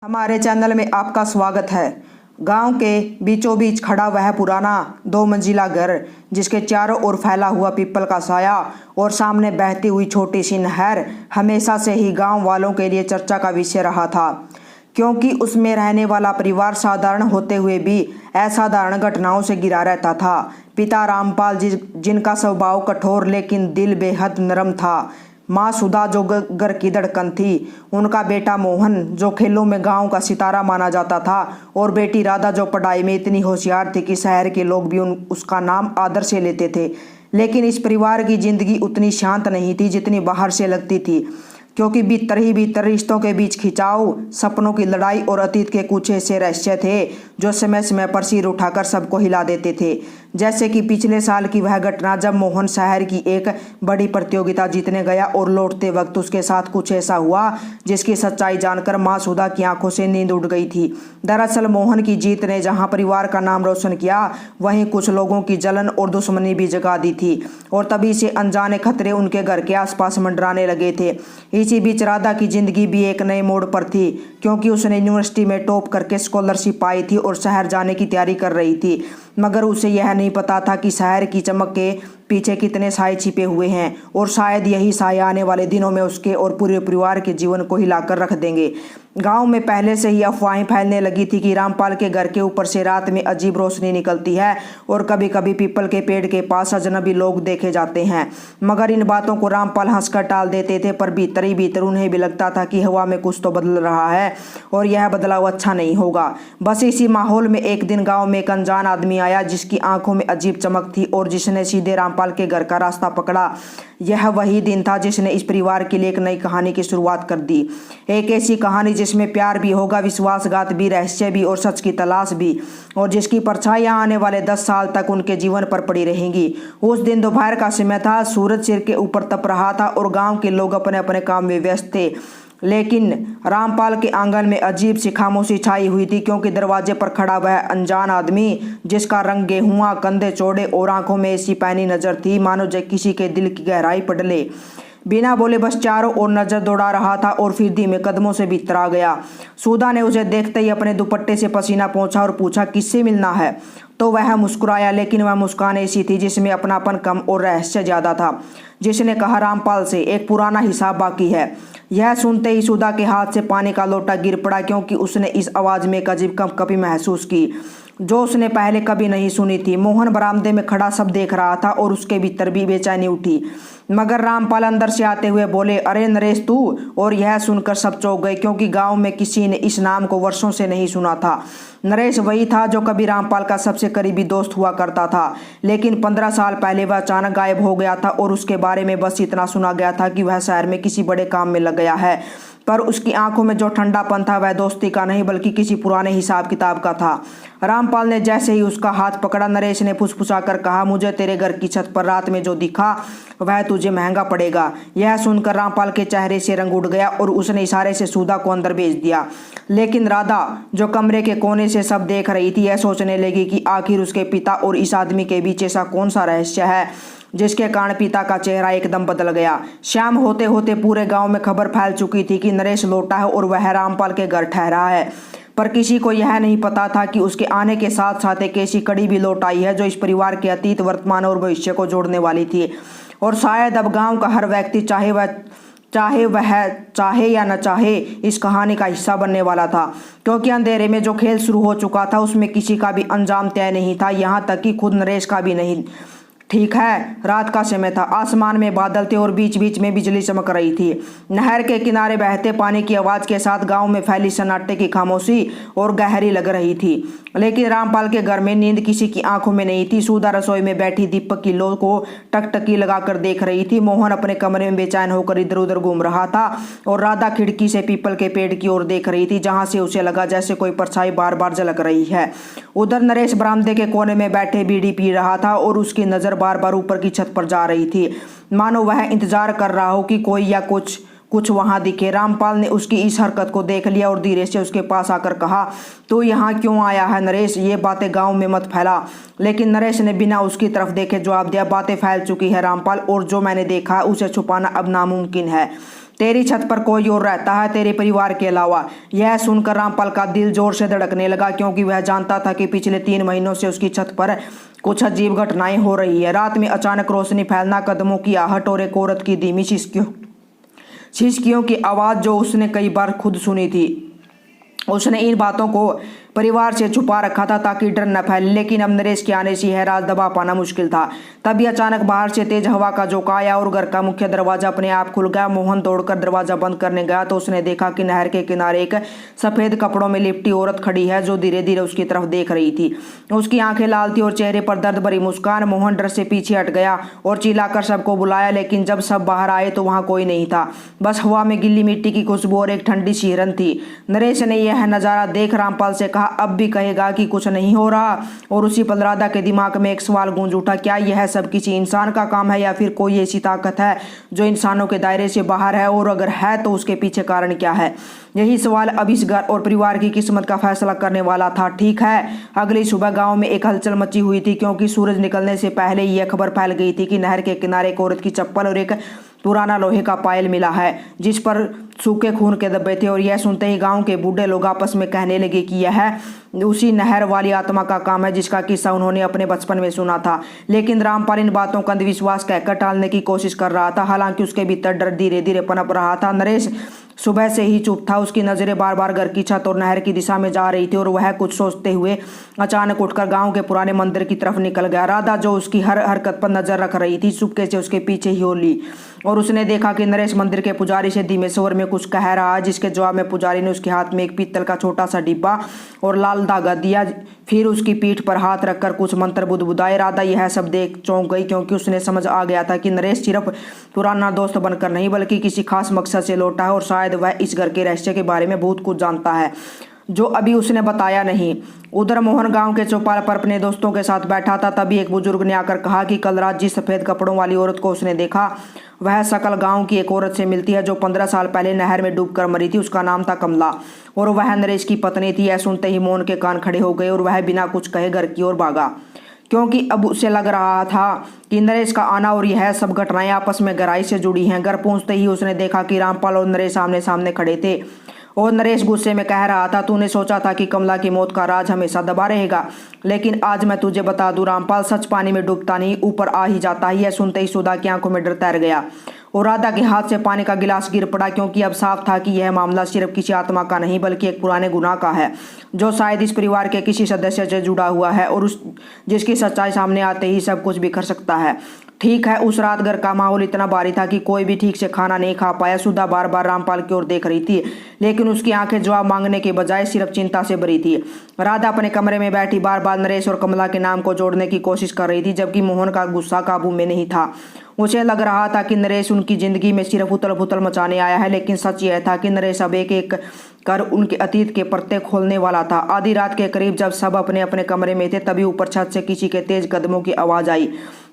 हमारे चैनल में आपका स्वागत है। गांव के बीचों बीच खड़ा वह पुराना 2 मंजिला घर, जिसके चारों ओर फैला हुआ पीपल का साया और सामने बहती हुई छोटी सी नहर हमेशा से ही गांव वालों के लिए चर्चा का विषय रहा था, क्योंकि उसमें रहने वाला परिवार साधारण होते हुए भी असाधारण घटनाओं से घिरा रहता था। पिता रामपाल जी, जिनका स्वभाव कठोर लेकिन दिल बेहद नरम था, माँ सुधा जो घर की धड़कन थी, उनका बेटा मोहन जो खेलों में गांव का सितारा माना जाता था, और बेटी राधा जो पढ़ाई में इतनी होशियार थी कि शहर के लोग भी उसका नाम आदर से लेते थे। लेकिन इस परिवार की जिंदगी उतनी शांत नहीं थी जितनी बाहर से लगती थी, क्योंकि भीतर ही भीतर रिश्तों के बीच खिंचाव, सपनों की लड़ाई और अतीत के कुछ ऐसे रहस्य थे जो समय समय पर सिर उठाकर सबको हिला देते थे। जैसे कि पिछले साल की वह घटना जब मोहन शहर की एक बड़ी प्रतियोगिता जीतने गया और लौटते वक्त उसके साथ कुछ ऐसा हुआ जिसकी सच्चाई जानकर माँ सुधा की आंखों से नींद उड़ गई थी। दरअसल मोहन की जीत ने जहां परिवार का नाम रोशन किया, वहीं कुछ लोगों की जलन और दुश्मनी भी जगा दी थी, और तभी से अनजाने खतरे उनके घर के आसपास मंडराने लगे थे। इसी बीच राधा की जिंदगी भी एक नए मोड़ पर थी, क्योंकि उसने यूनिवर्सिटी में टॉप करके स्कॉलरशिप पाई थी और शहर जाने की तैयारी कर रही थी। मगर उसे यह नहीं पता था कि शहर की चमक के पीछे कितने साए छिपे हुए हैं, और शायद यही साए आने वाले दिनों में उसके और पूरे परिवार के जीवन को हिलाकर रख देंगे। गांव में पहले से ही अफवाहें फैलने लगी थी कि रामपाल के घर के ऊपर से रात में अजीब रोशनी निकलती है और कभी कभी पीपल के पेड़ के पास अजनबी लोग देखे जाते हैं। मगर इन बातों को रामपाल हंसकर टाल देते थे, पर भीतर ही भीतर उन्हें भी लगता था कि हवा में कुछ तो बदल रहा है और यह बदलाव अच्छा नहीं होगा। बस इसी माहौल में एक दिन गाँव में एक अनजान आदमी आया, जिसकी आंखों में अजीब चमक थी और जिसने सीधे रामपाल के घर का रास्ता पकड़ा। यह वही दिन था जिसने इस परिवार के लिए एक नई कहानी की शुरुआत कर दी। एक ऐसी कहानी जिसमें प्यार भी होगा, विश्वासघात भी, रहस्य भी और सच की तलाश भी, और जिसकी परछाइयां आने वाले 10 साल तक उनके जीवन पर पड़ी रहेंगी। उस दिन दोपहर का समय था, सूरज सिर के ऊपर तप रहा था और गांव के लोग अपने अपने काम में व्यस्त थे। लेकिन रामपाल के आंगन में अजीब सी खामोशी छाई हुई थी, क्योंकि दरवाजे पर खड़ा वह अनजान आदमी, जिसका रंग गेहुआ, कंधे चौड़े और आंखों में ऐसी पैनी नजर थी मानो किसी के दिल की गहराई पढ़ ले, बिना बोले बस चारों ओर नजर दौड़ा रहा था और फिर धीमे कदमों से भीतर आ गया। सुधा ने उसे देखते ही अपने दुपट्टे से पसीना पोंछा और पूछा, किससे मिलना है? तो वह मुस्कुराया, लेकिन वह मुस्कान ऐसी थी जिसमें अपनापन कम और रहस्य ज्यादा था। जिसने कहा, रामपाल से एक पुराना हिसाब बाकी है। यह सुनते ही सुधा के हाथ से पानी का लोटा गिर पड़ा, क्योंकि उसने इस आवाज में एक अजीब कंपकपी महसूस की जो उसने पहले कभी नहीं सुनी थी। मोहन बरामदे में खड़ा सब देख रहा था और उसके भीतर भी बेचैनी उठी, मगर रामपाल अंदर से आते हुए बोले, अरे नरेश तू? और यह सुनकर सब चौंक गए, क्योंकि गांव में किसी ने इस नाम को वर्षों से नहीं सुना था। नरेश वही था जो कभी रामपाल का सबसे करीबी दोस्त हुआ करता था, लेकिन 15 साल पहले वह अचानक गायब हो गया था और उसके बारे में बस इतना सुना गया था कि वह शहर में किसी बड़े काम में लग गया है। पर उसकी आंखों में जो ठंडापन था वह दोस्ती का नहीं बल्कि किसी पुराने हिसाब किताब का था। रामपाल ने जैसे ही उसका हाथ पकड़ा, नरेश ने फुसफुसाकर कहा, मुझे तेरे घर की छत पर रात में जो दिखा वह तुझे महंगा पड़ेगा। यह सुनकर रामपाल के चेहरे से रंग उड़ गया और उसने इशारे से सुधा को अंदर भेज दिया। लेकिन राधा, जो कमरे के कोने से सब देख रही थी, यह सोचने लगी कि आखिर उसके पिता और इस आदमी के बीच ऐसा कौन सा रहस्य है जिसके कारण पिता का चेहरा एकदम बदल गया। शाम होते होते पूरे गांव में खबर फैल चुकी थी कि नरेश लौटा है और वह रामपाल के घर ठहरा है, पर किसी को यह नहीं पता था कि उसके आने के साथ साथ एक ऐसी कड़ी भी लौट आई है जो इस परिवार के अतीत, वर्तमान और भविष्य को जोड़ने वाली थी। और शायद अब गांव का हर व्यक्ति चाहे वह चाहे या न चाहे इस कहानी का हिस्सा बनने वाला था, क्योंकि अंधेरे में जो खेल शुरू हो चुका था उसमें किसी का भी अंजाम तय नहीं था, यहाँ तक कि खुद नरेश का भी नहीं। ठीक है, रात का समय था, आसमान में बादल थे और बीच बीच में बिजली चमक रही थी। नहर के किनारे बहते पानी की आवाज के साथ गांव में फैली सन्नाटे की खामोशी और गहरी लग रही थी। लेकिन रामपाल के घर में नींद किसी की आंखों में नहीं थी। सुधा रसोई में बैठी दीपक की लो को टकटकी लगाकर देख रही थी। मोहन अपने कमरे में बेचैन होकर इधर उधर घूम रहा था और राधा खिड़की से पीपल के पेड़ की ओर देख रही थी, जहां से उसे लगा जैसे कोई परछाई बार बार झलक रही है। उधर नरेश बरामदे के कोने में बैठे बीड़ी पी रहा था और उसकी नजर बार बार ऊपर की छत पर जा रही थी, मानो वह इंतजार कर रहा हो कि कोई या कुछ वहां दिखे। रामपाल ने उसकी इस हरकत को देख लिया और धीरे से उसके पास आकर कहा, तो यहाँ क्यों आया है नरेश? ये बातें गांव में मत फैला। लेकिन नरेश ने बिना उसकी तरफ देखे जवाब दिया, बातें फैल चुकी है रामपाल, और जो मैंने देखा उसे छुपाना अब नामुमकिन है। तेरी छत पर कोई और रहता है तेरे परिवार के अलावा। यह सुनकर रामपाल का दिल जोर से धड़कने लगा, क्योंकि वह जानता था कि पिछले 3 महीनों से उसकी छत पर कुछ अजीब घटनाएं हो रही है। रात में अचानक रोशनी फैलना, कदमों की आहट और एक औरत की धीमी छिसकियों की आवाज़ जो उसने कई बार खुद सुनी थी। उसने इन बातों को परिवार से छुपा रखा था ताकि डर न फैले, लेकिन अब नरेश के आने से यह राज दबा पाना मुश्किल था। तभी अचानक बाहर से तेज हवा का झोंका आया और घर का मुख्य दरवाजा अपने आप खुल गया। मोहन दौड़कर दरवाजा बंद करने गया तो उसने देखा कि नहर के किनारे एक सफेद कपड़ों में लिपटी औरत खड़ी है, जो धीरे धीरे उसकी तरफ देख रही थी। उसकी आंखें लाल थी और चेहरे पर दर्द भरी मुस्कान। मोहन डर से पीछे हट गया और चिल्लाकर सबको बुलाया, लेकिन जब सब बाहर आए तो वहां कोई नहीं था। बस हवा में गिल्ली मिट्टी की खुशबू और एक ठंडी सिहरन थी। नरेश ने यह नजारा देख रामपाल से कहा, अब भी कहेगा कि कुछ नहीं हो रहा? और उसी पल राधा के दिमाग में एक सवाल गूंज उठा, क्या यह सब किसी इंसान का काम है या फिर कोई ऐसी ताकत है जो इंसानों के दायरे से बाहर है? और अगर है तो उसके पीछे कारण क्या है? यही सवाल अब इस घर और परिवार की किस्मत का फैसला करने वाला था। ठीक है, अगली सुबह गांव में एक हलचल मची हुई थी, क्योंकि सूरज निकलने से पहले ही यह खबर फैल गई थी कि नहर के किनारे एक औरत की चप्पल और एक पुराना लोहे का पायल मिला है, जिस पर सूखे खून के धब्बे थे। और यह सुनते ही गांव के बूढ़े लोग आपस में कहने लगे कि यह उसी नहर वाली आत्मा का काम है जिसका किस्सा उन्होंने अपने बचपन में सुना था। लेकिन रामपाल इन बातों का अंधविश्वास कहकर टालने की कोशिश कर रहा था, हालांकि उसके भीतर डर धीरे धीरे पनप रहा था। नरेश सुबह से ही चुप था। उसकी नजरें बार बार घर की छत और नहर की दिशा में जा रही थी और वह कुछ सोचते हुए अचानक उठकर गांव के पुराने मंदिर की तरफ निकल गया। राधा, जो उसकी हर हरकत पर नजर रख रही थी, चुपके से उसके पीछे ही हो ली और उसने देखा कि नरेश मंदिर के पुजारी से धीमे स्वर में कुछ कह रहा है, जिसके जवाब में पुजारी ने उसके हाथ में एक पीतल का छोटा सा डिब्बा और लाल धागा दिया। फिर उसकी पीठ पर हाथ रखकर कुछ मंत्र बुदबुदाए। राधा यह सब देख चौंक गई, क्योंकि उसने समझ आ गया था कि नरेश सिर्फ पुराना दोस्त बनकर नहीं बल्कि किसी खास मकसद से लौटा है और शायद वह इस घर के रहस्य के बारे में बहुत कुछ जानता है जो अभी उसने बताया नहीं। उधर मोहन गांव के चौपाल पर अपने दोस्तों के साथ बैठा था। तभी एक बुजुर्ग ने आकर कहा कि कल रात जिस सफेद कपड़ों वाली औरत को उसने देखा, वह शकल गांव की एक औरत से मिलती है जो 15 साल पहले नहर में डूबकर मरी थी। उसका नाम था कमला और वह नरेश की पत्नी थी। यह सुनते ही मोहन के कान खड़े हो गए और वह बिना कुछ कहे घर की ओर भागा, क्योंकि अब उसे लग रहा था कि नरेश का आना और यह सब घटनाएं आपस में गहराई से जुड़ी हैं। घर पहुंचते ही उसने देखा कि रामपाल और नरेश आमने सामने खड़े थे और नरेश गुस्से में कह रहा था, तूने सोचा था कि कमला की मौत का राज हमेशा दबा रहेगा, लेकिन आज मैं तुझे बता दूं रामपाल, सच पानी में डूबता नहीं, ऊपर आ ही जाता है। यह सुनते ही सुधा की आंखों में डर तैर गया और राधा के हाथ से पानी का गिलास गिर पड़ा, क्योंकि अब साफ था कि यह मामला सिर्फ किसी आत्मा का नहीं बल्कि एक पुराने गुनाह का है जो शायद इस परिवार के किसी सदस्य से जुड़ा हुआ है और जिसकी सच्चाई सामने आते ही सब कुछ बिखर सकता है। ठीक है, उस रात घर का माहौल इतना भारी था कि कोई भी ठीक से खाना नहीं खा पाया। सुधा बार बार रामपाल की ओर देख रही थी, लेकिन उसकी आंखें जवाब मांगने के बजाय सिर्फ चिंता से भरी थी। राधा अपने कमरे में बैठी बार बार नरेश और कमला के नाम को जोड़ने की कोशिश कर रही थी, जबकि मोहन का गुस्सा काबू में नहीं था। उसे लग रहा था कि नरेश उनकी जिंदगी में सिर्फ उथल पुथल मचाने आया है, लेकिन सच यह था कि नरेश अब एक एक कर उनके अतीत के पर्दे खोलने वाला था। आधी रात के करीब जब सब अपने अपने कमरे में थे, तभी ऊपर छत से किसी के तेज कदमों की आवाज आई।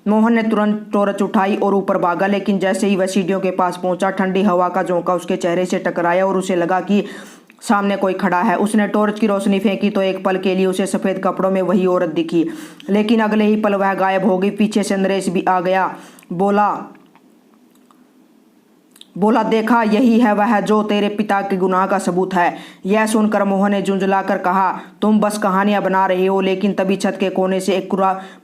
मोहन ने तुरंत टॉर्च उठाई और ऊपर भागा, लेकिन जैसे ही वह सीढ़ियों के पास पहुंचा, ठंडी हवा का झोंका उसके चेहरे से टकराया और उसे लगा कि सामने कोई खड़ा है। उसने टॉर्च की रोशनी फेंकी तो एक पल के लिए उसे सफेद कपड़ों में वही औरत दिखी, लेकिन अगले ही पल वह गायब हो गई। पीछे से नरेश भी आ गया। बोला देखा, यही है वह जो तेरे पिता के गुनाह का सबूत है। यह सुनकर मोहन ने झुंझलाकर कहा, तुम बस कहानियां बना रहे हो। लेकिन तभी छत के कोने से एक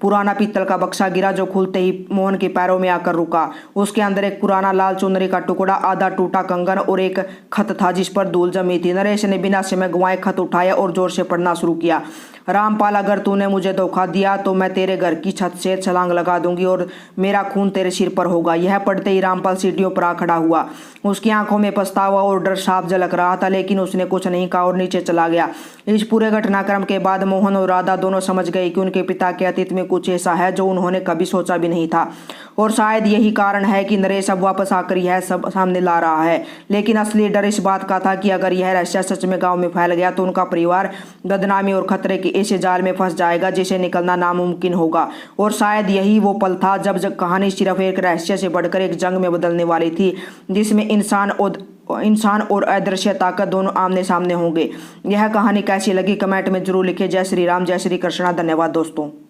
पुराना पीतल का बक्सा गिरा, जो खुलते ही मोहन के पैरों में आकर रुका। उसके अंदर एक पुराना लाल चुनरी का टुकड़ा, आधा टूटा कंगन और एक खत था जिस पर धूल जमी थी। नरेश ने बिना समय गंवाए खत उठाया और जोर से पढ़ना शुरू किया। रामपाल, अगर तूने मुझे धोखा दिया तो मैं तेरे घर की छत से छलांग लगा दूंगी और मेरा खून तेरे सिर पर होगा। यह पढ़ते ही रामपाल सीढ़ियों पर आ खड़ा हुआ। उसकी आंखों में पछतावा और डर साफ झलक रहा था, लेकिन उसने कुछ नहीं कहा और नीचे चला गया। इस पूरे घटनाक्रम के बाद मोहन और राधा दोनों समझ गए कि उनके पिता के अतीत में कुछ ऐसा है जो उन्होंने कभी सोचा भी नहीं था, और शायद यही कारण है कि नरेश अब वापस आकर यह सब सामने ला रहा है। लेकिन असली डर इस बात का था कि अगर यह रहस्य सच में गांव में फैल गया तो उनका परिवार बदनामी और खतरे के ऐसे जाल में फंस जाएगा जिसे निकलना नामुमकिन होगा। और शायद यही वो पल था जब कहानी सिर्फ एक रहस्य से बढ़कर एक जंग में बदलने वाली थी, जिसमें इंसान और अदृश्य ताकत दोनों आमने सामने होंगे। यह कहानी कैसी लगी कमेंट में जरूर लिखें। जय श्री राम, जय श्री कृष्णा। धन्यवाद दोस्तों।